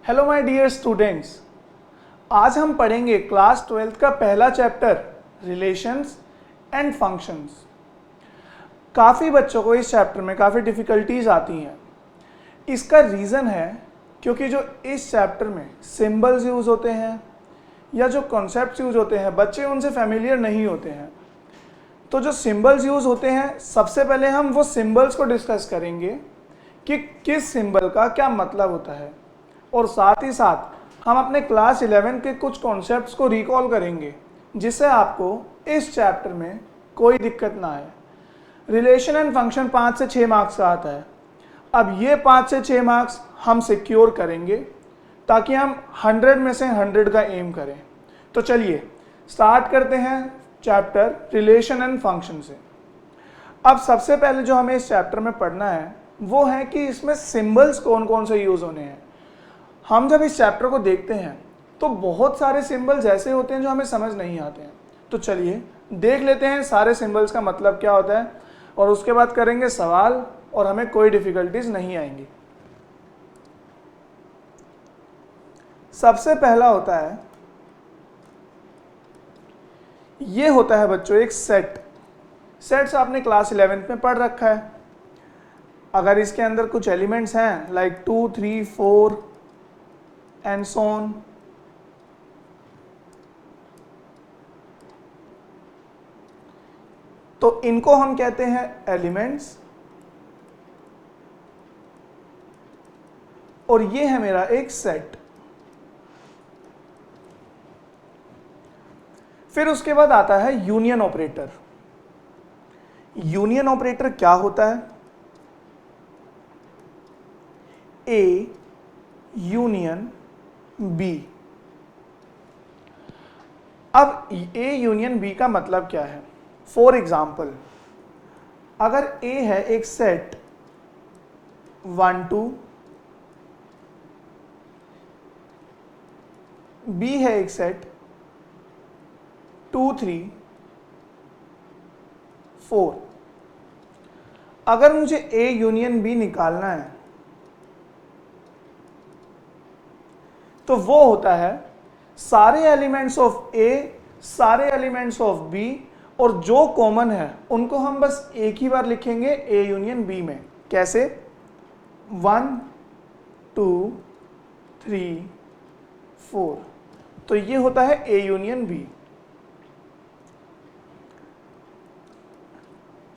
Hello my dear students, आज हम पढ़ेंगे क्लास 12th का पहला चैप्टर रिलेशंस एंड फंक्शंस। काफ़ी बच्चों को इस चैप्टर में काफ़ी डिफ़िकल्टीज आती हैं। इसका रीज़न है क्योंकि जो इस चैप्टर में सिंबल्स यूज़ होते हैं या जो कॉन्सेप्ट्स यूज़ होते हैं बच्चे उनसे फेमिलियर नहीं होते हैं। तो जो सिंबल्स यूज़ होते हैं, सबसे पहले हम वो सिंबल्स को डिस्कस करेंगे कि किस सिंबल का क्या मतलब होता है, और साथ ही साथ हम अपने क्लास 11 के कुछ कॉन्सेप्ट्स को रिकॉल करेंगे जिससे आपको इस चैप्टर में कोई दिक्कत ना आए। रिलेशन एंड फंक्शन 5 से 6 मार्क्स का आता है। अब ये 5 से 6 मार्क्स हम सिक्योर करेंगे ताकि हम 100 में से 100 का एम करें। तो चलिए स्टार्ट करते हैं चैप्टर रिलेशन एंड फंक्शन से। अब सबसे पहले जो हमें इस चैप्टर में पढ़ना है वो है कि इसमें सिंबल्स कौन कौन से यूज़ होने हैं। हम जब इस चैप्टर को देखते हैं तो बहुत सारे सिंबल्स ऐसे होते हैं जो हमें समझ नहीं आते हैं। तो चलिए देख लेते हैं सारे सिंबल्स का मतलब क्या होता है, और उसके बाद करेंगे सवाल और हमें कोई डिफ़िकल्टीज नहीं आएंगी। सबसे पहला होता है, ये होता है बच्चों एक सेट। सेट्स आपने क्लास 11th में पढ़ रखा है। अगर इसके अंदर कुछ एलिमेंट्स हैं लाइक 2, 3, 4 एंड सो ऑन, तो इनको हम कहते हैं एलिमेंट्स, और ये है मेरा एक सेट। फिर उसके बाद आता है यूनियन ऑपरेटर। यूनियन ऑपरेटर क्या होता है? A union B. अब ए यूनियन बी का मतलब क्या है? फॉर एग्जाम्पल, अगर ए है एक सेट 1, 2, बी है एक सेट 2, 3, 4। अगर मुझे ए यूनियन बी निकालना है तो वो होता है सारे एलिमेंट्स ऑफ ए, सारे एलिमेंट्स ऑफ बी, और जो कॉमन है उनको हम बस एक ही बार लिखेंगे ए यूनियन बी में। कैसे? 1, 2, 3, 4। तो ये होता है ए यूनियन बी।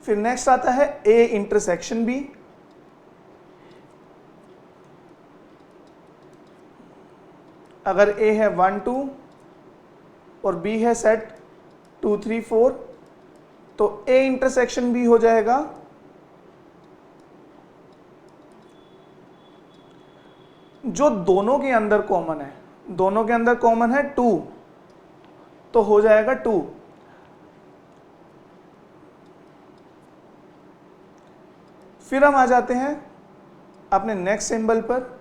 फिर नेक्स्ट आता है ए इंटरसेक्शन बी। अगर ए है 1, 2 और बी है सेट 2, 3, 4, तो ए इंटरसेक्शन बी हो जाएगा जो दोनों के अंदर कॉमन है। दोनों के अंदर कॉमन है 2, तो हो जाएगा 2। फिर हम आ जाते हैं अपने नेक्स्ट सिंबल पर।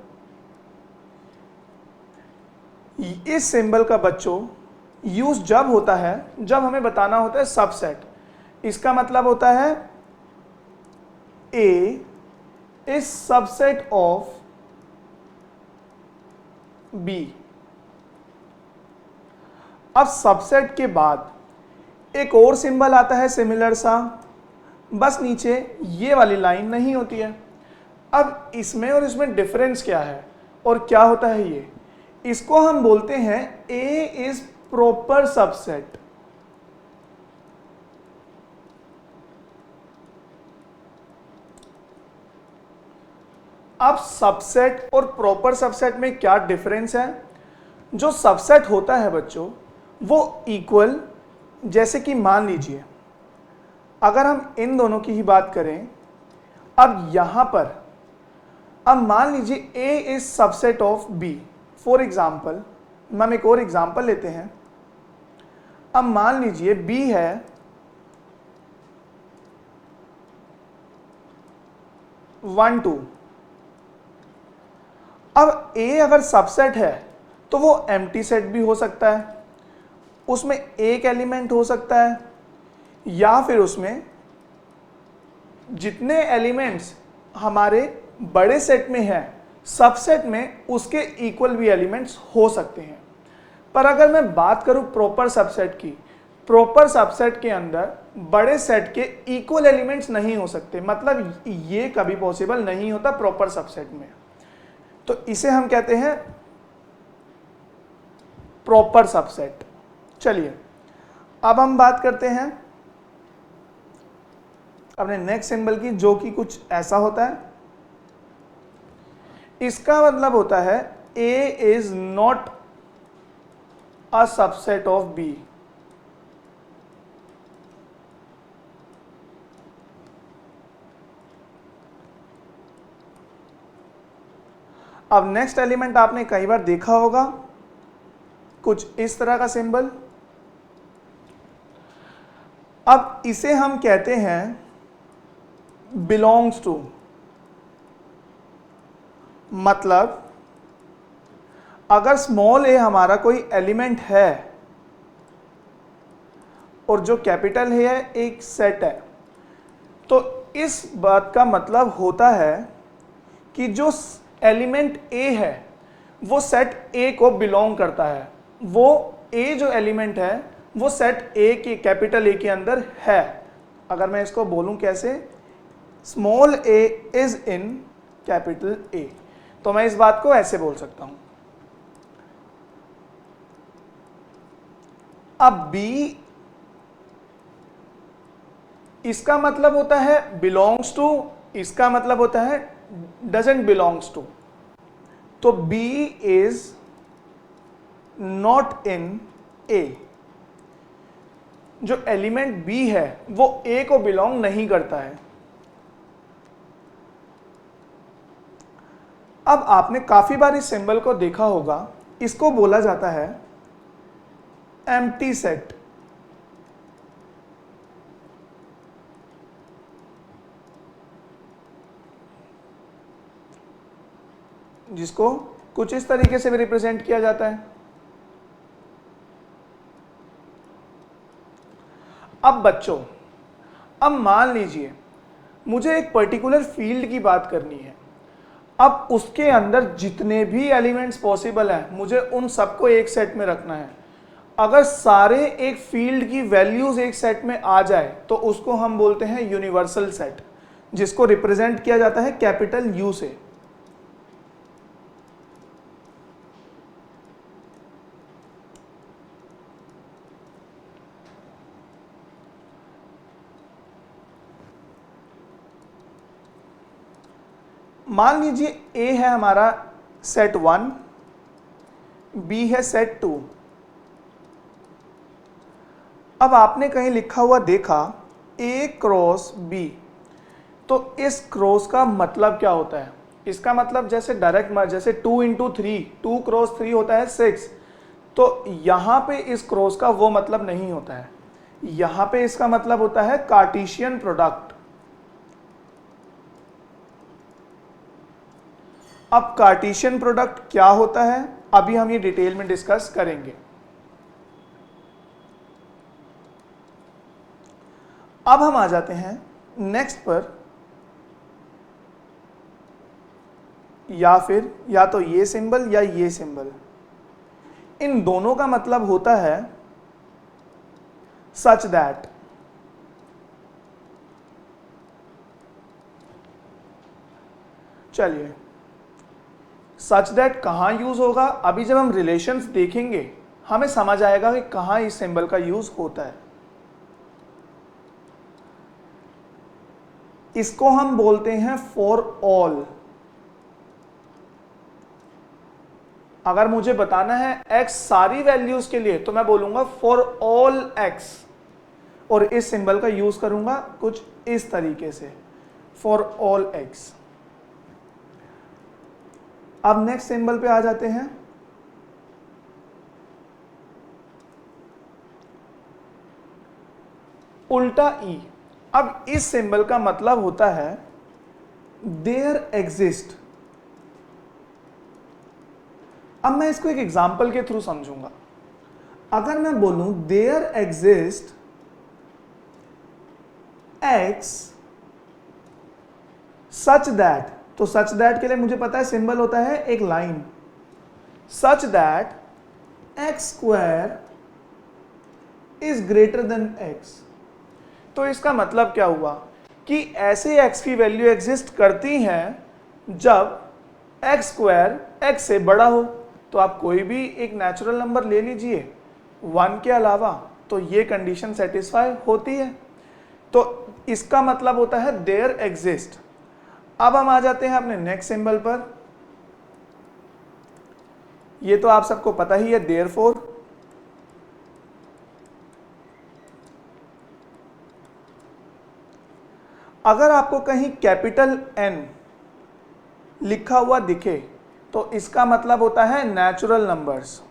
इस सिंबल का बच्चों यूज जब होता है जब हमें बताना होता है सबसेट। इसका मतलब होता है ए इज सबसेट ऑफ बी। अब सबसेट के बाद एक और सिंबल आता है सिमिलर सा, बस नीचे ये वाली लाइन नहीं होती है। अब इसमें और इसमें डिफरेंस क्या है और क्या होता है ये? इसको हम बोलते हैं ए इज प्रॉपर सबसेट। अब सबसेट और प्रॉपर सबसेट में क्या डिफरेंस है? जो सबसेट होता है बच्चों वो इक्वल, जैसे कि मान लीजिए अगर हम इन दोनों की ही बात करें, अब यहां पर अब मान लीजिए A is subset of B. For example, हम एक और एग्जाम्पल लेते हैं। अब मान लीजिए बी है 1, 2। अब ए अगर सबसेट है तो वो एम्प्टी सेट भी हो सकता है, उसमें एक एलिमेंट हो सकता है, या फिर उसमें जितने एलिमेंट्स हमारे बड़े सेट में हैं सबसेट में उसके इक्वल भी एलिमेंट्स हो सकते हैं। पर अगर मैं बात करूं प्रॉपर सबसेट की, प्रॉपर सबसेट के अंदर बड़े सेट के इक्वल एलिमेंट्स नहीं हो सकते, मतलब ये कभी पॉसिबल नहीं होता प्रॉपर सबसेट में। तो इसे हम कहते हैं प्रॉपर सबसेट। चलिए अब हम बात करते हैं अपने नेक्स्ट सिंबल की, जो कि कुछ ऐसा होता है। इसका मतलब होता है A is not a subset of B। अब नेक्स्ट एलिमेंट आपने कई बार देखा होगा, कुछ इस तरह का सिंबल। अब इसे हम कहते हैं बिलोंग्स टू। मतलब अगर स्मॉल a हमारा कोई एलिमेंट है और जो कैपिटल है एक सेट है, तो इस बात का मतलब होता है कि जो एलिमेंट a है वो सेट a को बिलोंग करता है। वो a जो एलिमेंट है वो सेट a के, कैपिटल A के अंदर है। अगर मैं इसको बोलूं कैसे, small a is in capital A, तो मैं इस बात को ऐसे बोल सकता हूं। अब B इसका मतलब होता है बिलोंग्स टू, इसका मतलब होता है डजंट बिलोंग्स टू। तो B is not in A। जो एलिमेंट B है वो A को बिलोंग नहीं करता है। अब आपने काफी बार इस सिंबल को देखा होगा, इसको बोला जाता है एम्प्टी सेट। जिसको कुछ इस तरीके से भी रिप्रेजेंट किया जाता है। अब बच्चों, अब मान लीजिए मुझे एक पर्टिकुलर फील्ड की बात करनी है। अब उसके अंदर जितने भी एलिमेंट्स पॉसिबल हैं मुझे उन सबको एक सेट में रखना है। अगर सारे एक फील्ड की वैल्यूज एक सेट में आ जाए तो उसको हम बोलते हैं यूनिवर्सल सेट, जिसको रिप्रेजेंट किया जाता है कैपिटल U से। मान लीजिए A है हमारा सेट 1, B है सेट 2। अब आपने कहीं लिखा हुआ देखा A क्रॉस B, तो इस क्रॉस का मतलब क्या होता है? इसका मतलब जैसे डायरेक्ट, जैसे 2 इंटू 3, 2 क्रॉस 3 होता है 6। तो यहां पे इस क्रॉस का वो मतलब नहीं होता है। यहां पे इसका मतलब होता है कार्टेशियन प्रोडक्ट। अब कार्टेशियन प्रोडक्ट क्या होता है अभी हम ये डिटेल में डिस्कस करेंगे। अब हम आ जाते हैं नेक्स्ट पर, या तो ये सिंबल या ये सिंबल, इन दोनों का मतलब होता है सच दैट। चलिए, सच दैट कहां यूज होगा? अभी जब हम रिलेशंस देखेंगे हमें समझ आएगा कि कहां इस सिंबल का यूज होता है। इसको हम बोलते हैं फॉर ऑल। अगर मुझे बताना है x सारी वैल्यूज के लिए तो मैं बोलूंगा फॉर ऑल x, और इस सिंबल का यूज करूंगा कुछ इस तरीके से, फॉर ऑल x। अब नेक्स्ट सिंबल पे आ जाते हैं। उल्टा ई। अब इस सिंबल का मतलब होता है देयर एग्जिस्ट। अब मैं इसको एक एग्जांपल के थ्रू समझूंगा। अगर मैं बोलूं there exist x such that, तो सच दैट के लिए मुझे पता है सिंबल होता है एक line, such that x square is greater than x. तो इसका मतलब क्या हुआ कि ऐसे x की वैल्यू एग्जिस्ट करती हैं जब एक्स स्क्वायर एक्स से बड़ा हो। तो आप कोई भी एक नेचुरल नंबर ले लीजिए 1 के अलावा, तो ये कंडीशन सेटिस्फाई होती है। तो इसका मतलब होता है देयर एग्जिस्ट। अब हम आ जाते हैं अपने नेक्स्ट सिंबल पर। ये तो आप सबको पता ही है, देयरफॉर। अगर आपको कहीं कैपिटल N लिखा हुआ दिखे तो इसका मतलब होता है नेचुरल नंबर्स।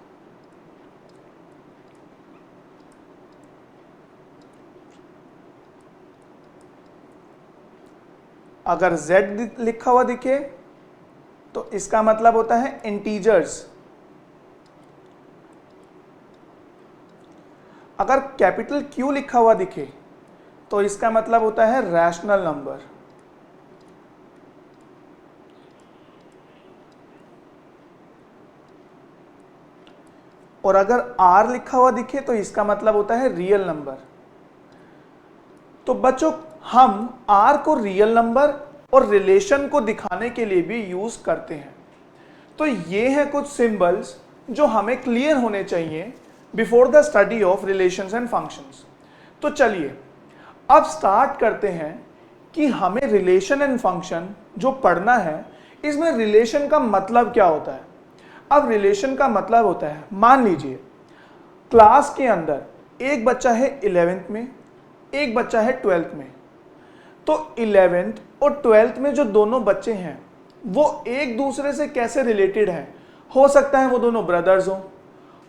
अगर Z लिखा हुआ दिखे तो इसका मतलब होता है इंटीजर्स। अगर कैपिटल Q लिखा हुआ दिखे तो इसका मतलब होता है रैशनल नंबर। और अगर R लिखा हुआ दिखे तो इसका मतलब होता है रियल नंबर। तो बच्चों, हम R को रियल नंबर और रिलेशन को दिखाने के लिए भी यूज करते हैं। तो ये हैं कुछ सिंबल्स जो हमें क्लियर होने चाहिए before the study of relations and functions. तो चलिए अब स्टार्ट करते हैं कि हमें रिलेशन एंड फंक्शन जो पढ़ना है, इसमें रिलेशन का मतलब क्या होता है। अब रिलेशन का मतलब होता है, मान लीजिए क्लास के अंदर एक बच्चा है 11th में, एक बच्चा है 12th में। तो 11th और 12th में जो दोनों बच्चे हैं वो एक दूसरे से कैसे रिलेटेड हैं। हो सकता है वो दोनों ब्रदर्स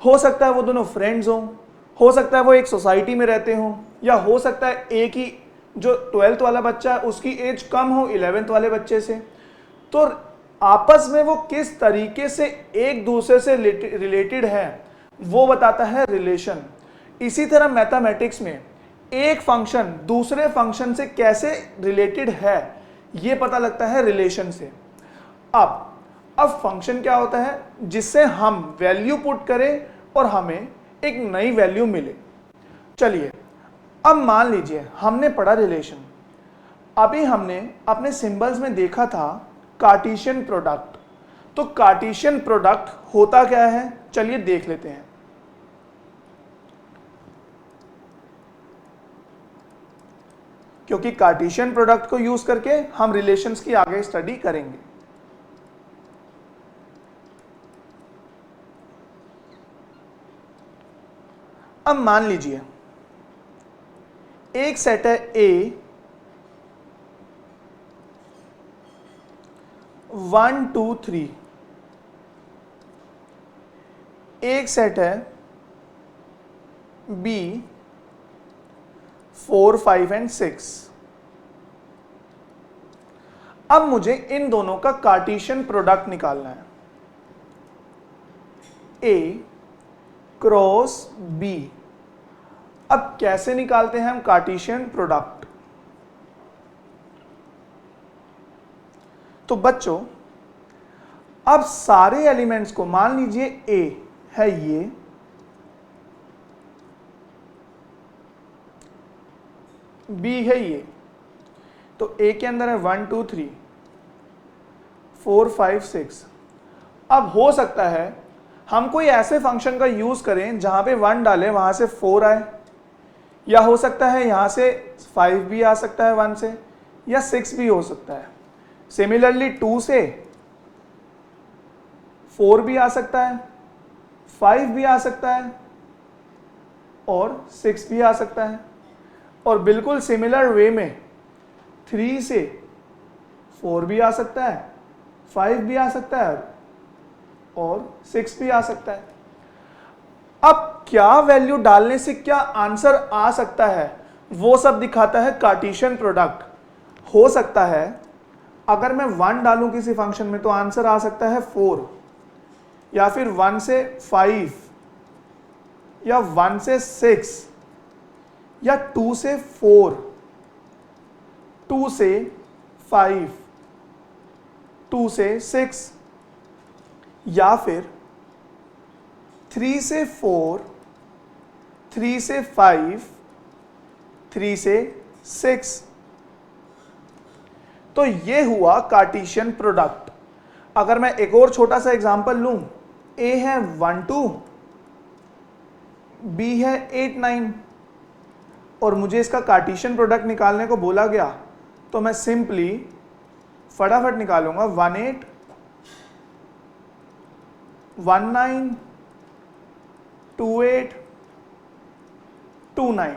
हो सकता है वो दोनों फ्रेंड्स हो सकता है वो एक सोसाइटी में रहते हों, या हो सकता है एक ही जो 12th वाला बच्चा है उसकी एज कम हो 11th वाले बच्चे से। तो आपस में वो किस तरीके से एक दूसरे से रिलेटेड है वो बताता है रिलेशन। इसी तरह मैथमेटिक्स में एक फंक्शन दूसरे फंक्शन से कैसे रिलेटेड है ये पता लगता है रिलेशन से। अब फंक्शन क्या होता है, जिससे हम वैल्यू पुट करें और हमें एक नई वैल्यू मिले। चलिए अब मान लीजिए हमने पढ़ा रिलेशन, अभी हमने अपने सिंबल्स में देखा था कार्टेशियन प्रोडक्ट। तो कार्टेशियन प्रोडक्ट होता क्या है, चलिए देख लेते हैं। क्योंकि कार्टेशियन प्रोडक्ट को यूज करके हम रिलेशंस की आगे स्टडी करेंगे। अब मान लीजिए एक सेट है A 1 2 3, एक सेट है B 4 5 एंड 6। अब मुझे इन दोनों का कार्टेशियन प्रोडक्ट निकालना है। A cross B। अब कैसे निकालते हैं हम कार्टेशियन प्रोडक्ट। तो बच्चों अब सारे एलिमेंट्स को, मान लीजिए A है ये, B है ये, तो A के अंदर है 1 2 3 4 5 6। अब हो सकता है हम कोई ऐसे फंक्शन का यूज करें जहां पे 1 डालें वहां से 4 आए, या हो सकता है यहां से 5 भी आ सकता है 1 से, या 6 भी हो सकता है। सिमिलरली 2 से 4 भी आ सकता है, 5 भी आ सकता है और 6 भी आ सकता है। और बिल्कुल सिमिलर वे में 3 से 4 भी आ सकता है, 5 भी आ सकता है और 6 भी आ सकता है। अब क्या वैल्यू डालने से क्या आंसर आ सकता है वो सब दिखाता है कार्टेशियन प्रोडक्ट। हो सकता है अगर मैं 1 डालूं किसी फंक्शन में तो आंसर आ सकता है 4, या फिर 1 से 5, या 1 से 6, या 2 से 4, 2 से 5, 2 से 6, या फिर 3 से 4, 3 से 5, 3 से 6। तो ये हुआ कार्टेशियन प्रोडक्ट। अगर मैं एक और छोटा सा एग्जांपल लूं, A है 1 2, B है 8 9, और मुझे इसका कार्टेशियन प्रोडक्ट निकालने को बोला गया, तो मैं सिंपली फटाफट निकालूंगा 1 8 1 9 2 8 2 9।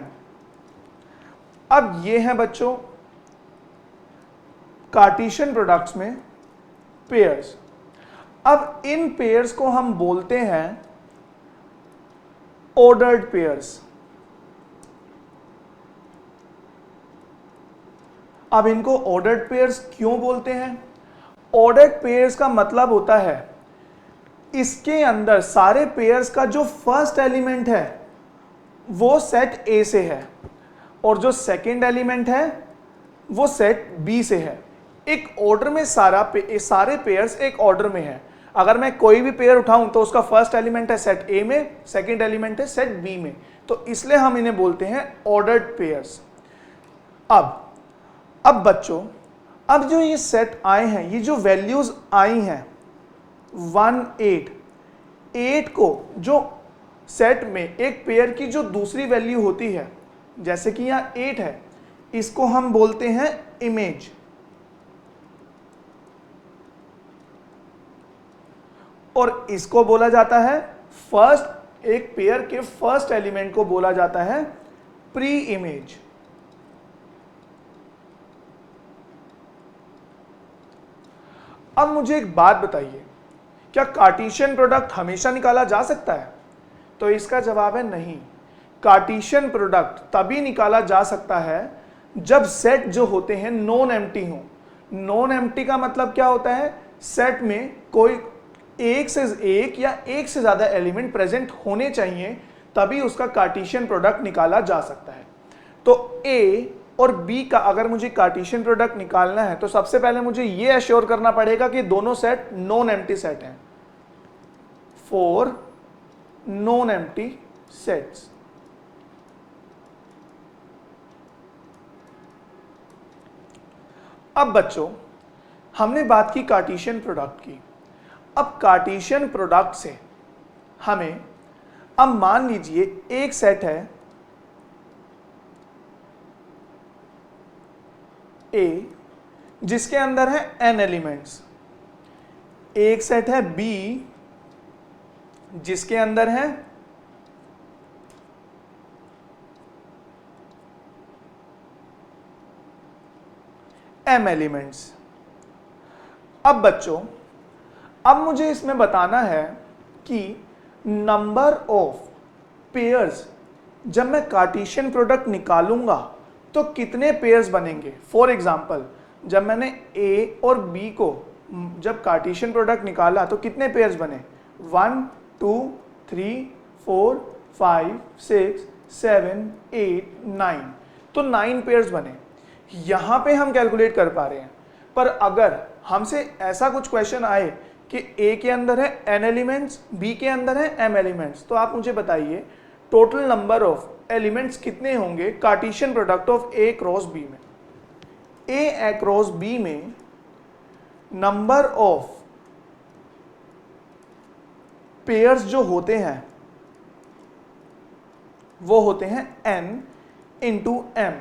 अब ये हैं बच्चों कार्टेशियन प्रोडक्ट्स में पेयर्स। अब इन पेयर्स को हम बोलते हैं ऑर्डर्ड पेयर्स। अब इनको ऑर्डर्ड पेयर्स क्यों बोलते हैं? ऑर्डर्ड पेयर्स का मतलब होता है इसके अंदर सारे पेयर्स का जो फर्स्ट एलिमेंट है वो सेट A से है, और जो सेकंड एलिमेंट है वो सेट B से है। एक ऑर्डर में सारे पेयर्स एक ऑर्डर में है। अगर मैं कोई भी पेयर उठाऊं तो उसका फर्स्ट एलिमेंट है सेट A में, सेकंड एलिमेंट है सेट B में, तो इसलिए हम इन्हें बोलते हैं ऑर्डर्ड पेयर्स। अब बच्चों, अब जो ये सेट आए हैं, ये जो वैल्यूज आई हैं 1 8, 8 को जो सेट में एक पेयर की जो दूसरी वैल्यू होती है, जैसे कि यहां 8 है, इसको हम बोलते हैं इमेज। और इसको बोला जाता है फर्स्ट, एक पेयर के फर्स्ट एलिमेंट को बोला जाता है प्री इमेज। अब मुझे एक बात बताइए, क्या कार्टेशियन प्रोडक्ट हमेशा निकाला जा सकता है? तो इसका जवाब है नहीं। कार्टेशियन प्रोडक्ट तभी निकाला जा सकता है जब सेट जो होते हैं नॉन एम्प्टी हो। नॉन एम्प्टी का मतलब क्या होता है? सेट में कोई एक से एक या एक से ज्यादा एलिमेंट प्रेजेंट होने चाहिए, तभी उसका कार्टेशियन प्रोडक्ट निकाला जा सकता है। तो A और B का अगर मुझे कार्टेशियन प्रोडक्ट निकालना है तो सबसे पहले मुझे यह एश्योर करना पड़ेगा कि दोनों सेट नॉन एम्प्टी सेट हैं। 4 नॉन एम्प्टी सेट्स। अब बच्चों, हमने बात की कार्टेशियन प्रोडक्ट की। अब कार्टेशियन प्रोडक्ट से हमें, अब मान लीजिए एक सेट है A जिसके अंदर है n एलिमेंट्स, एक सेट है B जिसके अंदर है m एलिमेंट्स। अब बच्चों, अब मुझे इसमें बताना है कि नंबर ऑफ पेयर्स, जब मैं कार्टेशियन प्रोडक्ट निकालूंगा तो कितने पेयर्स बनेंगे। फॉर एग्जांपल, जब मैंने A और B को जब कार्टेशियन प्रोडक्ट निकाला तो कितने पेयर्स बने? 1 2 3 4 5 6 7 8 9, तो 9 पेयर्स बने। यहां पे हम कैलकुलेट कर पा रहे हैं। पर अगर हमसे ऐसा कुछ क्वेश्चन आए कि A के अंदर है n एलिमेंट्स, B के अंदर है m एलिमेंट्स, तो आप मुझे बताइए टोटल नंबर ऑफ एलिमेंट्स कितने होंगे Cartesian product of A cross B में। A क्रॉस B में नंबर ऑफ पेयर्स जो होते हैं वो होते हैं n इंटू m।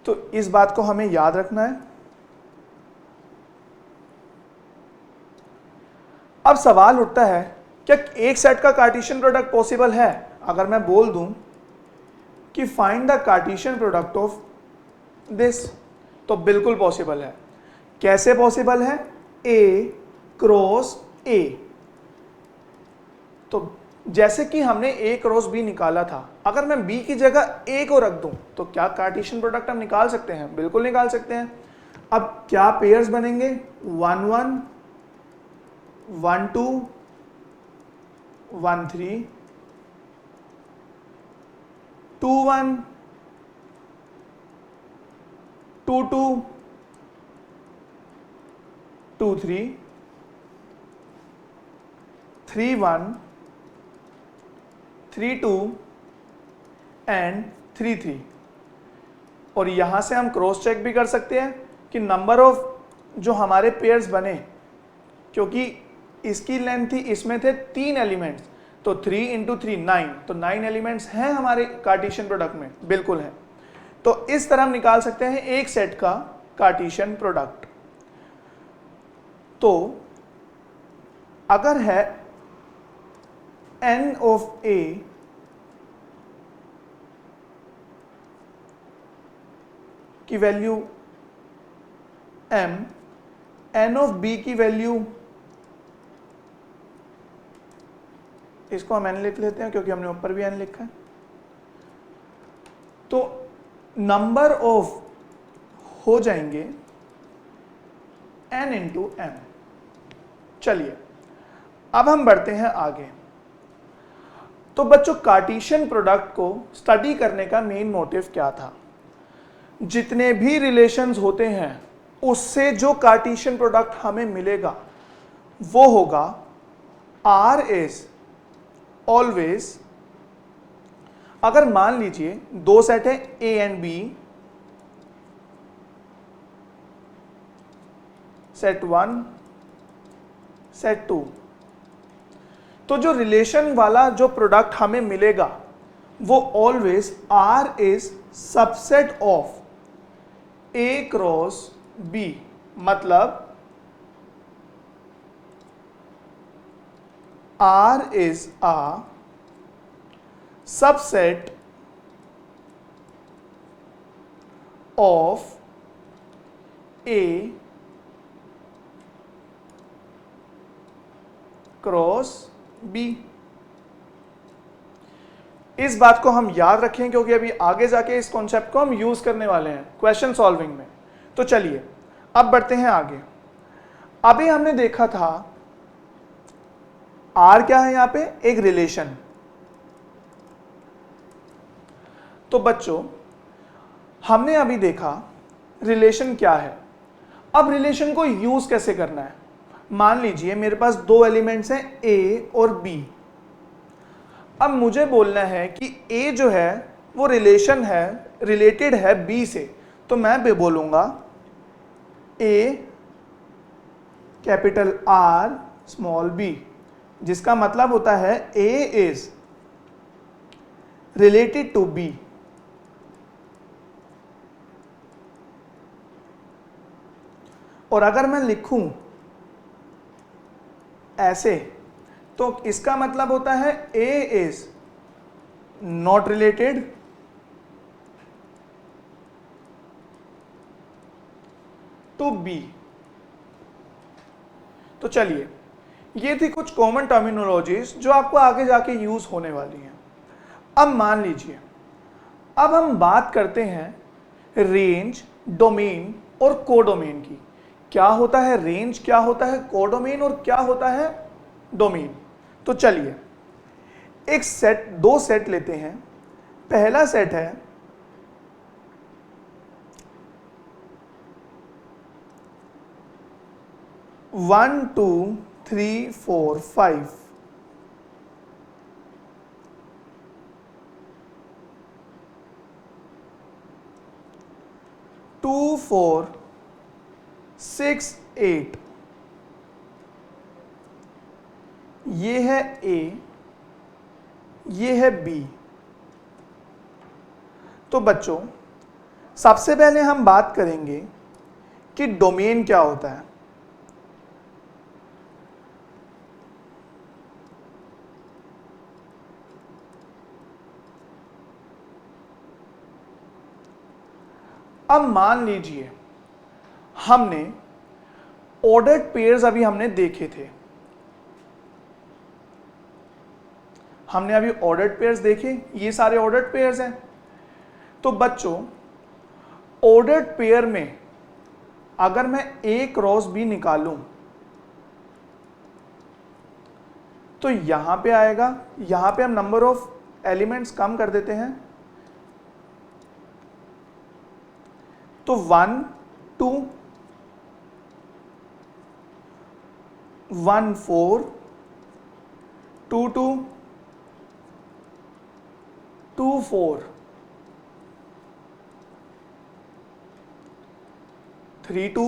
तो इस बात को हमें याद रखना है। अब सवाल उठता है, क्या एक सेट का कार्टेशियन प्रोडक्ट पॉसिबल है? अगर मैं बोल दूं कि find the Cartesian product of this, तो बिल्कुल पॉसिबल है। कैसे पॉसिबल है? A cross A। तो जैसे कि हमने A क्रॉस B निकाला था, अगर मैं B की जगह A को रख दूं तो क्या कार्टेशियन प्रोडक्ट हम निकाल सकते हैं? बिल्कुल निकाल सकते हैं। अब क्या पेयर्स बनेंगे? 1 1 1 2 1 3 2 1 2 2 2 3, 3 1, 3 2 एंड 3 3। और यहां से हम क्रॉस चेक भी कर सकते हैं कि नंबर ऑफ जो हमारे पेयर्स बने, क्योंकि इसकी लेंथ थी, इसमें थे 3 एलिमेंट्स, तो 3 इंटू 3 9, तो 9 एलिमेंट्स हैं हमारे कार्टेशियन प्रोडक्ट में, बिल्कुल है। तो इस तरह हम निकाल सकते हैं एक सेट का कार्टेशियन प्रोडक्ट। तो अगर है n ऑफ A की value m, n of B की वैल्यू, इसको हम n लिख लेते हैं क्योंकि हमने ऊपर भी n लिखा है। तो नंबर ऑफ हो जाएंगे n इंटू m। चलिए अब हम बढ़ते हैं आगे। तो बच्चों कार्टेशियन प्रोडक्ट को स्टडी करने का मेन मोटिव क्या था? जितने भी रिलेशंस होते हैं उससे जो कार्टेशियन प्रोडक्ट हमें मिलेगा वो होगा R इज ऑलवेज, अगर मान लीजिए दो सेट है A and B, set 1 set 2, तो जो रिलेशन वाला जो प्रोडक्ट हमें मिलेगा वो always R is subset of A cross B, मतलब R is a subset of A cross B। इस बात को हम याद रखें क्योंकि अभी आगे जाके इस कॉन्सेप्ट को हम यूज करने वाले हैं क्वेश्चन सॉल्विंग में। तो चलिए अब बढ़ते हैं आगे। अभी हमने देखा था R क्या है यहां पे, एक रिलेशन। तो बच्चों हमने अभी देखा रिलेशन क्या है। अब रिलेशन को यूज कैसे करना है? मान लीजिए मेरे पास दो एलिमेंट्स हैं A और B। अब मुझे बोलना है कि A जो है वो रिलेशन है, रिलेटेड है B से, तो मैं भी बोलूंगा A capital R small b, जिसका मतलब होता है A is related to B। और अगर मैं लिखूं ऐसे तो इसका मतलब होता है A is not related to B। तो चलिए ये थी कुछ कॉमन टर्मिनोलॉजीज जो आपको आगे जाके यूज होने वाली हैं। अब मान लीजिए अब हम बात करते हैं रेंज, डोमेन और कोडोमेन की। क्या होता है रेंज, क्या होता है कोडोमेन और क्या होता है डोमेन? तो चलिए एक सेट, दो सेट लेते हैं। पहला सेट है 1 2 3 4 5, टू 4 6 8, ये है A, ये है B। तो बच्चों सबसे पहले हम बात करेंगे कि डोमेन क्या होता है। अब मान लीजिए हमने ऑर्डर्ड पेयर्स अभी हमने देखे थे, हमने अभी ऑर्डर्ड पेयर्स देखे, ये सारे ऑर्डर्ड पेयर्स हैं। तो बच्चों ऑर्डर्ड पेयर में अगर मैं A क्रॉस B निकालूं तो यहां पे आएगा, यहां पे हम नंबर ऑफ एलिमेंट्स कम कर देते हैं, तो 1 2 1 4 2 2 2 4 3 2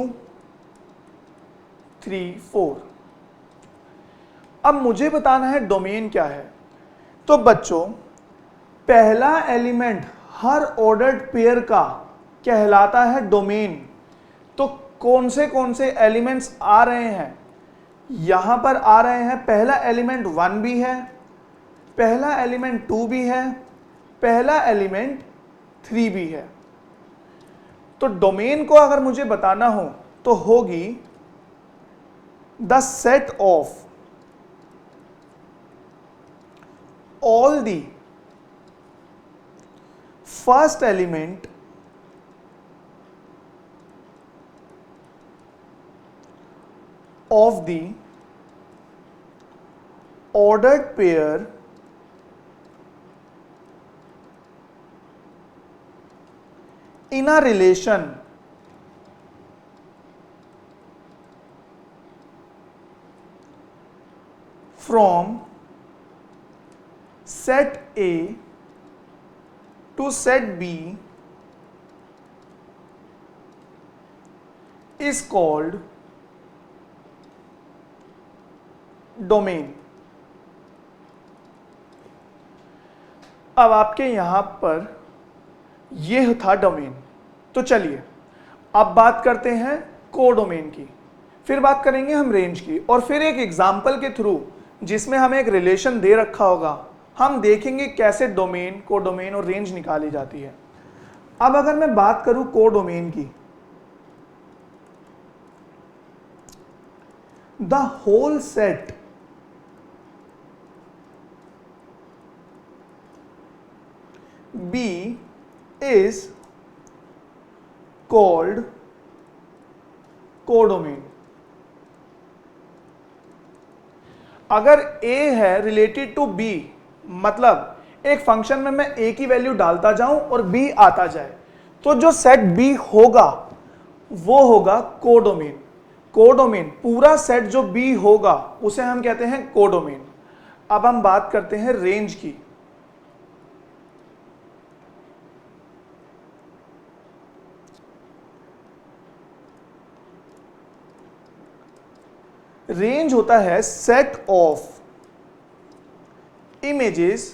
3 4। अब मुझे बताना है डोमेन क्या है। तो बच्चों, पहला एलिमेंट हर ऑर्डर्ड पेयर का कहलाता है डोमेन। तो कौन से एलिमेंट्स आ रहे हैं, यहां पर आ रहे हैं। पहला एलिमेंट 1 भी है, पहला एलिमेंट 2 भी है, पहला एलिमेंट 3 भी है। तो डोमेन को अगर मुझे बताना हो तो होगी the set of all the first element of the ordered pair in a relation from set A to set B is called domain. अब आपके यहां पर यह था डोमेन। तो चलिए अब बात करते हैं कोडोमेन की, फिर बात करेंगे हम रेंज की, और फिर एक एग्जांपल के थ्रू जिसमें हमें एक रिलेशन दे रखा होगा हम देखेंगे कैसे डोमेन, कोडोमेन और रेंज निकाली जाती है। अब अगर मैं बात करूं कोडोमेन की, the whole set B is called codomain. अगर A है रिलेटेड टू B, मतलब एक फंक्शन में मैं A की वैल्यू डालता जाऊं और B आता जाए, तो जो सेट B होगा वो होगा कोडोमेन। कोडोमेन पूरा सेट जो B होगा उसे हम कहते हैं कोडोमेन। अब हम बात करते हैं रेंज की। रेंज होता है set of images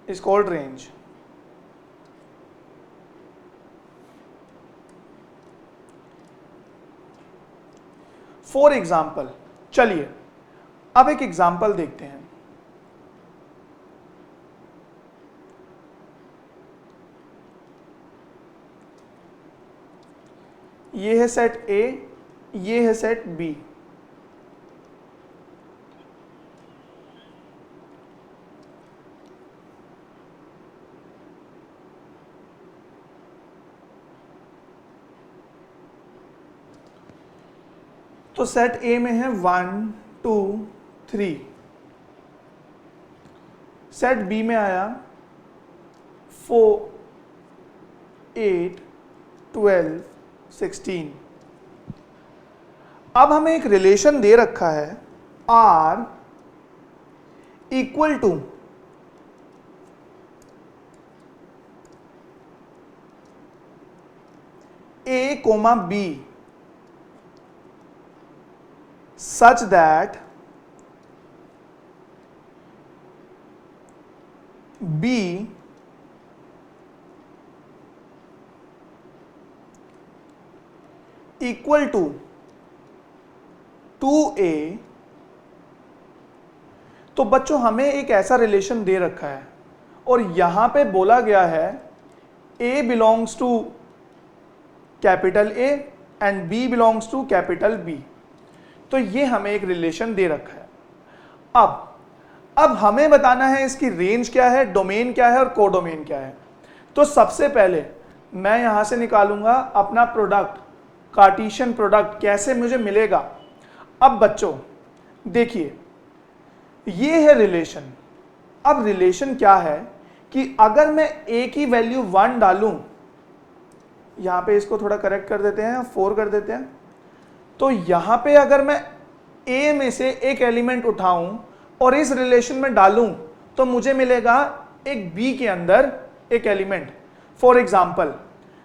is called range. For example, चलिए अब एक एग्जाम्पल देखते हैं। ये है सेट A, ये है सेट B। तो सेट A में है 1 2 3, सेट B में आया 4 8 12 16। अब हमें एक रिलेशन दे रखा है R equal to A, B such that B equal to 2A। तो बच्चों हमें एक ऐसा रिलेशन दे रखा है और यहां पे बोला गया है A belongs to capital A and B belongs to capital B। तो ये हमें एक रिलेशन दे रखा है। अब हमें बताना है इसकी रेंज क्या है, डोमेन क्या है और कोडोमेन क्या है। तो सबसे पहले मैं यहां से निकालूंगा अपना प्रोडक्ट, कार्टेशियन प्रोडक्ट कैसे मुझे मिलेगा। अब बच्चों देखिए ये है रिलेशन। अब रिलेशन क्या है कि अगर मैं a की वैल्यू 1 डालूं, यहां पे इसको थोड़ा करेक्ट कर देते हैं, 4 कर देते हैं, तो यहां पे अगर मैं a में से एक एलिमेंट उठाऊं और इस रिलेशन में डालूं तो मुझे मिलेगा एक b के अंदर एक एलिमेंट। फॉर एग्जाम्पल,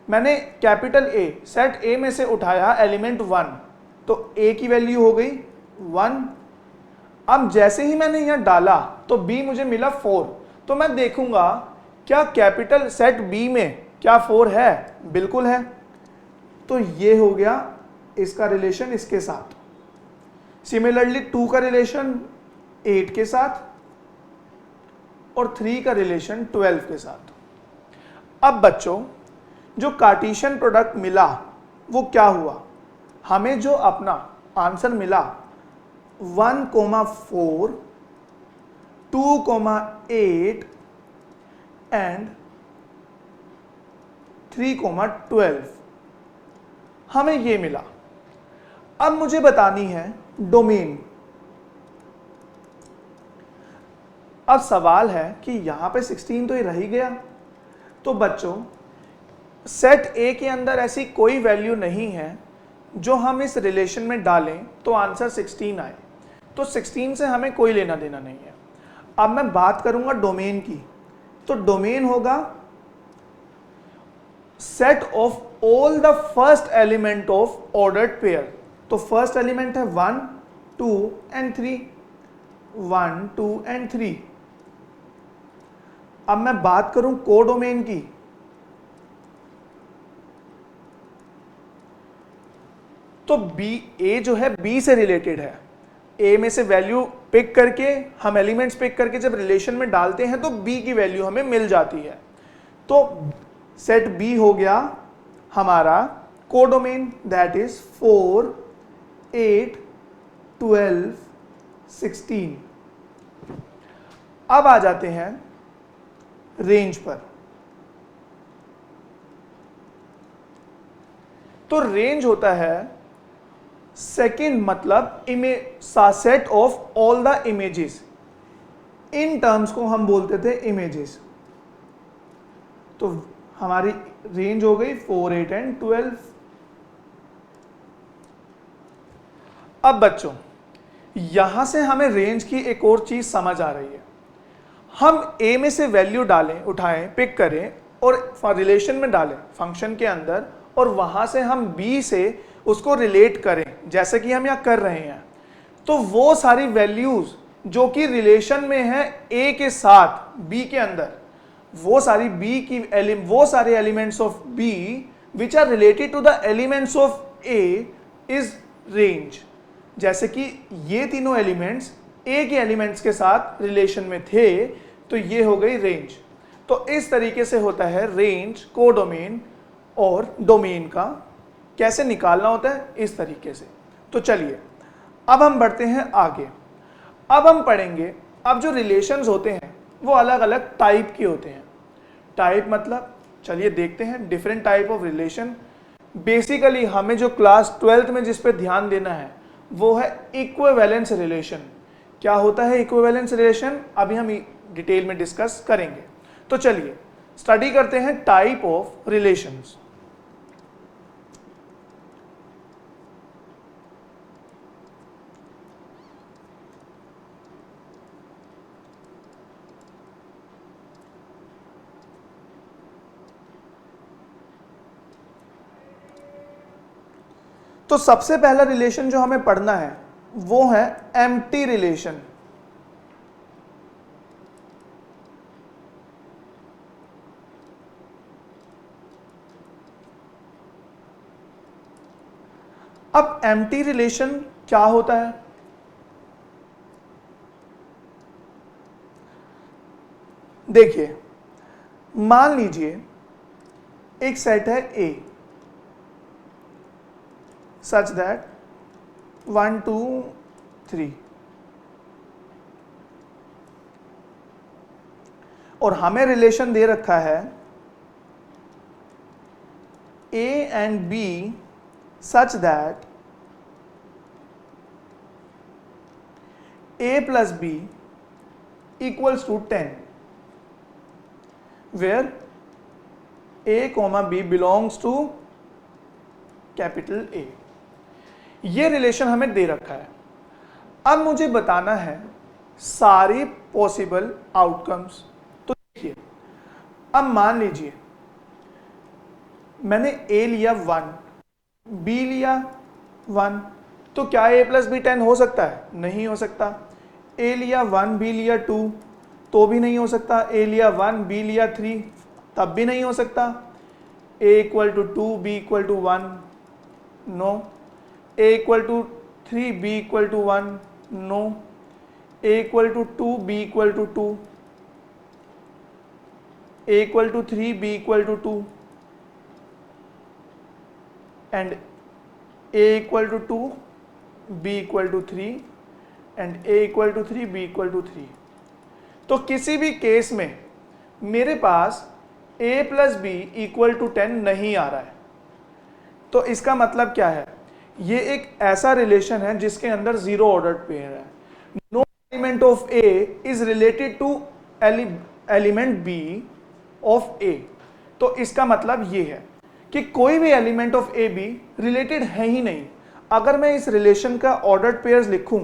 मैंने कैपिटल A सेट A में से उठाया एलिमेंट 1, तो A की वैल्यू हो गई 1। अब जैसे ही मैंने यहां डाला तो B मुझे मिला 4, तो मैं देखूंगा क्या कैपिटल सेट B में क्या 4 है, बिल्कुल है। तो ये हो गया इसका रिलेशन इसके साथ। सिमिलरली 2 का रिलेशन 8 के साथ और 3 का रिलेशन 12 के साथ। अब बच्चों, जो कार्टेशियन प्रोडक्ट मिला वो क्या हुआ, हमें जो अपना आंसर मिला 1,4, 2,8 एंड 3,12, हमें ये मिला। अब मुझे बतानी है डोमेन। अब सवाल है कि यहां पे 16 तो ये रह ही गया, तो बच्चों सेट A के अंदर ऐसी कोई वैल्यू नहीं है जो हम इस रिलेशन में डालें तो आंसर 16 आए, तो 16 से हमें कोई लेना देना नहीं है। अब मैं बात करूंगा डोमेन की, तो डोमेन होगा set of all the first element of ordered pair. तो फर्स्ट एलिमेंट है 1, 2 एंड 3, 1, 2 एंड 3। अब मैं बात करूं कोडोमेन की, तो A जो है B से रिलेटेड है। A में से वैल्यू पिक करके हम एलिमेंट्स पिक करके जब रिलेशन में डालते हैं तो B की वैल्यू हमें मिल जाती है। तो सेट B हो गया हमारा कोडोमेन, दैट इज 4, 8, 12, 16। अब आ जाते हैं रेंज पर। तो रेंज होता है सेकेंड मतलब set of all the images. In terms को हम बोलते थे इमेजेस। तो हमारी रेंज हो गई 4, 8 एंड 12। अब बच्चों यहां से हमें रेंज की एक और चीज समझ आ रही है। हम A में से वैल्यू डालें, उठाएं, पिक करें और रिलेशन में डालें फंक्शन के अंदर, और वहां से हम B से उसको रिलेट करें जैसे कि हम यहां कर रहे हैं, तो वो सारी वैल्यूज जो कि रिलेशन में है A के साथ B के अंदर, वो सारे elements of B which are related to the elements of A is range. जैसे कि ये तीनों एलिमेंट्स A के एलिमेंट्स के साथ रिलेशन में थे, तो ये हो गई रेंज। तो इस तरीके से होता है रेंज, कोडोमेन और डोमेन का कैसे निकालना होता है, इस तरीके से। तो चलिए अब हम बढ़ते हैं आगे। अब हम पढ़ेंगे, अब जो रिलेशंस होते हैं वो अलग अलग टाइप के होते हैं। टाइप मतलब चलिए देखते हैं different type of relation. Basically हमें जो क्लास 12th में जिस पे ध्यान देना है वो है इक्विवेलेंस रिलेशन। क्या होता है इक्विवेलेंस रिलेशन, अभी हम डिटेल में डिस्कस करेंगे। तो चलिए स्टडी करते हैं टाइप ऑफ रिलेशंस। तो सबसे पहला रिलेशन जो हमें पढ़ना है वो है एम्प्टी रिलेशन। अब एम्प्टी रिलेशन क्या होता है, देखिए मान लीजिए एक सेट है A सच दैट 1, 2, 3, और हमें रिलेशन दे रखा है A and B such that A plus B equals to 10। Where A comma B belongs to capital A. ये रिलेशन हमें दे रखा है। अब मुझे बताना है सारी पॉसिबल आउटकम्स। तो देखिए, अब मान लीजिए मैंने ए लिया 1, बी लिया 1, तो क्या ए प्लस बी 10 हो सकता है? नहीं हो सकता। ए लिया 1, बी लिया 2, तो भी नहीं हो सकता। ए लिया 1, बी लिया 3, तब भी नहीं हो सकता। A equal to 2, B equal to 1, no. A equal to 3, B equal to 1, no. A equal to 2, B equal to 2, A equal to 3, B equal to 2, and a equal to 2, b equal to 3 and a equal to 3, b equal to 3। तो किसी भी case में मेरे पास a plus B equal to 10 नहीं आ रहा है। तो इसका मतलब क्या है? ये एक ऐसा रिलेशन है जिसके अंदर जीरो ऑर्डर्ड पेयर है। No element of a is related to element b of a। तो इसका मतलब ये है कि कोई भी element of A B related है ही नहीं। अगर मैं इस रिलेशन का ऑर्डर्ड पेयर्स लिखूं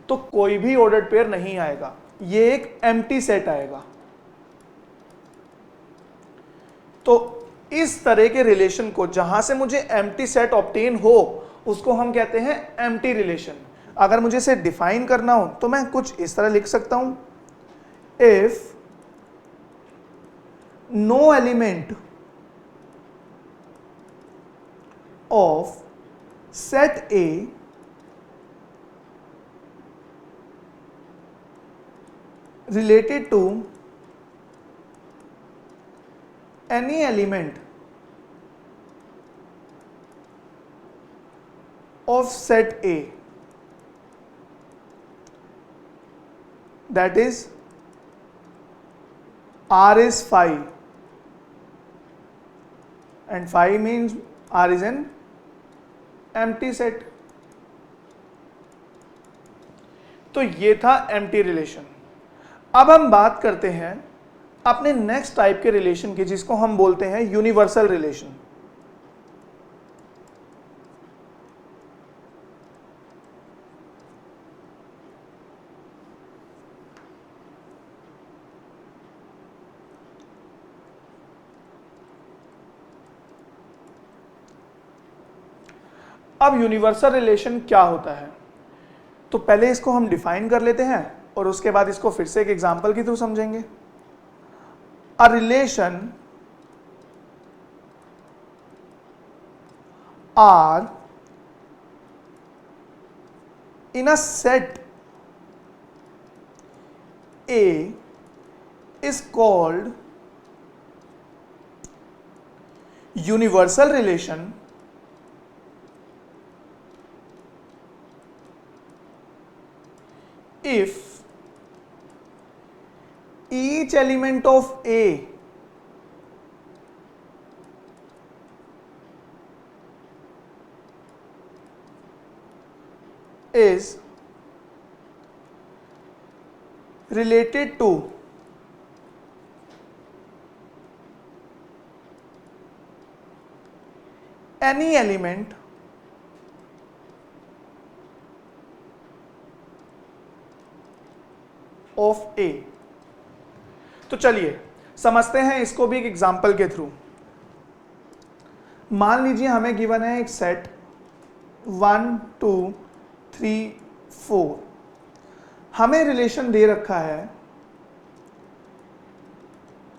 तो कोई भी ऑर्डर्ड पेयर नहीं आएगा, ये एक एम्प्टी सेट आएगा। तो इस तरह के रिलेशन को जहां से मुझे एम्प्टी सेट ऑब्टेन हो उसको हम कहते हैं एम्प्टी रिलेशन। अगर मुझे इसे डिफाइन करना हो तो मैं कुछ इस तरह लिख सकता हूं, if no element of set A related to any element of set A, that is R is phi and phi means R is an empty set। तो ये था एम्प्टी रिलेशन। अब हम बात करते हैं अपने नेक्स्ट टाइप के रिलेशन की, जिसको हम बोलते हैं यूनिवर्सल रिलेशन। अब यूनिवर्सल रिलेशन क्या होता है? तो पहले इसको हम डिफाइन कर लेते हैं और उसके बाद इसको फिर से एक एग्जांपल के थ्रू समझेंगे। A relation R in a set A is called universal relation if each element of A is related to any element of A. तो चलिए समझते हैं इसको भी एक एग्जांपल के थ्रू। मान लीजिए हमें गिवन है एक सेट 1 2 3 4। हमें रिलेशन दे रखा है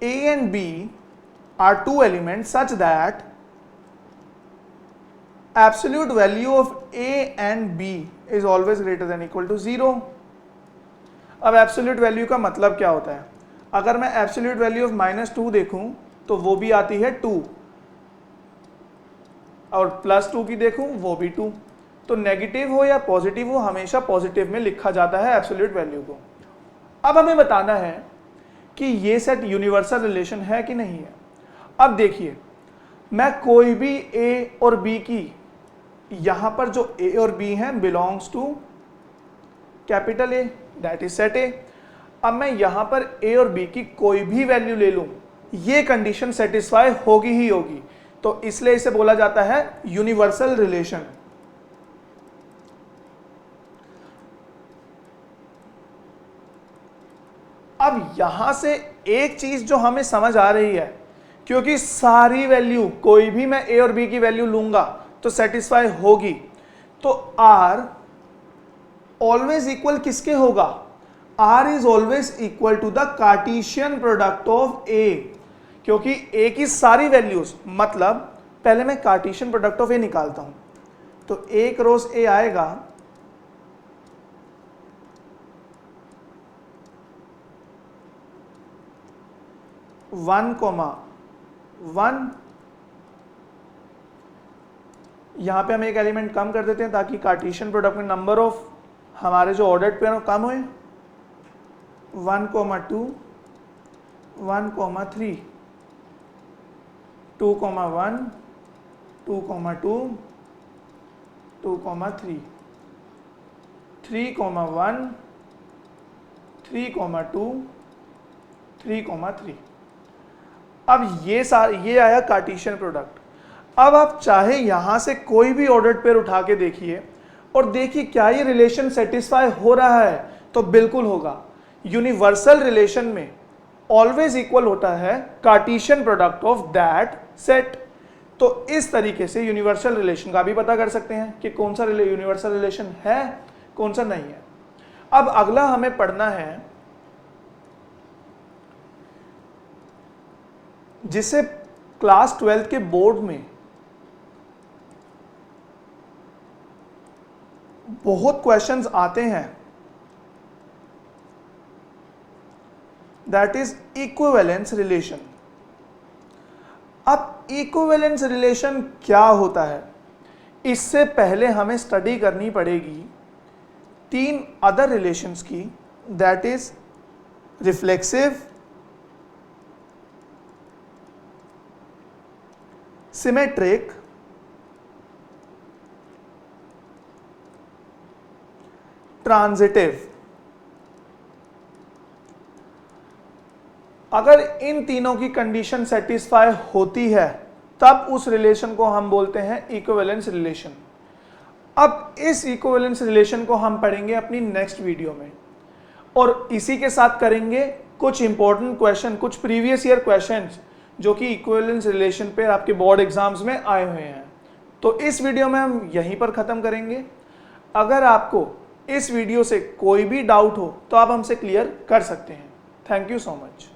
A and B are two element such that absolute value of A and B is always greater than equal to 0। अब एब्सोल्यूट वैल्यू का मतलब क्या होता है? अगर मैं एब्सोल्यूट वैल्यू ऑफ -2 देखूं तो वो भी आती है 2, और +2 की देखूं वो भी 2। तो नेगेटिव हो या पॉजिटिव हो, हमेशा पॉजिटिव में लिखा जाता है एब्सोल्यूट वैल्यू को। अब हमें बताना है कि ये सेट यूनिवर्सल रिलेशन है कि नहीं है। अब देखिए, मैं कोई भी ए और बी की, यहां पर जो ए और बी हैं belongs to capital A, that is set A. अब मैं यहां पर ए और बी की कोई भी वैल्यू ले लूं ये कंडीशन सेटिस्फाई होगी ही होगी, तो इसलिए इसे बोला जाता है यूनिवर्सल रिलेशन। अब यहां से एक चीज जो हमें समझ आ रही है, क्योंकि सारी वैल्यू कोई भी मैं ए और बी की वैल्यू लूंगा तो सेटिस्फाई होगी, तो आर ऑलवेज इक्वल किसके होगा? R is always equal to the Cartesian product of A, क्योंकि ए की सारी वैल्यूज, मतलब पहले मैं कार्टेशियन प्रोडक्ट ऑफ ए निकालता हूं, तो ए क्रॉस ए आएगा 1,1। यहां पे हम एक एलिमेंट कम कर देते हैं ताकि कार्टेशियन प्रोडक्ट में नंबर ऑफ हमारे जो ऑर्डर्ड पेयर कम हुए। 1,2, 1,3, 2,1, 2,2, 2,3, 3,1, 3,2, 3,3। अब ये आया कार्टेशियन प्रोडक्ट। अब आप चाहे यहां से कोई भी ऑर्डर्ड पेयर उठा के देखिए और देखिए क्या ये रिलेशन सेटिस्फाई हो रहा है, तो बिल्कुल होगा। यूनिवर्सल रिलेशन में ऑलवेज इक्वल होता है Cartesian product of that set. तो इस तरीके से यूनिवर्सल रिलेशन का भी पता कर सकते हैं कि कौन सा यूनिवर्सल रिलेशन है, कौन सा नहीं है। अब अगला हमें पढ़ना है जिसे क्लास 12 के बोर्ड में बहुत क्वेश्चंस आते हैं, दैट इज इक्विवेलेंस रिलेशन। अब इक्विवेलेंस रिलेशन क्या होता है, इससे पहले हमें स्टडी करनी पड़ेगी 3 अदर रिलेशंस की, that is reflexive, symmetric, transitive. अगर इन तीनों की कंडीशन सेटिस्फाई होती है तब उस रिलेशन को हम बोलते हैं इक्विवेलेंस रिलेशन। अब इस इक्विवेलेंस रिलेशन को हम पढ़ेंगे अपनी नेक्स्ट वीडियो में, और इसी के साथ करेंगे कुछ इंपॉर्टेंट क्वेश्चन, कुछ प्रीवियस ईयर क्वेश्चंस जो कि इक्विवेलेंस रिलेशन पे आपके बोर्ड एग्जाम्स में आए हुए हैं। तो इस वीडियो में हम यहीं पर ख़त्म करेंगे। अगर आपको इस वीडियो से कोई भी डाउट हो तो आप हमसे क्लियर कर सकते हैं। Thank you so much.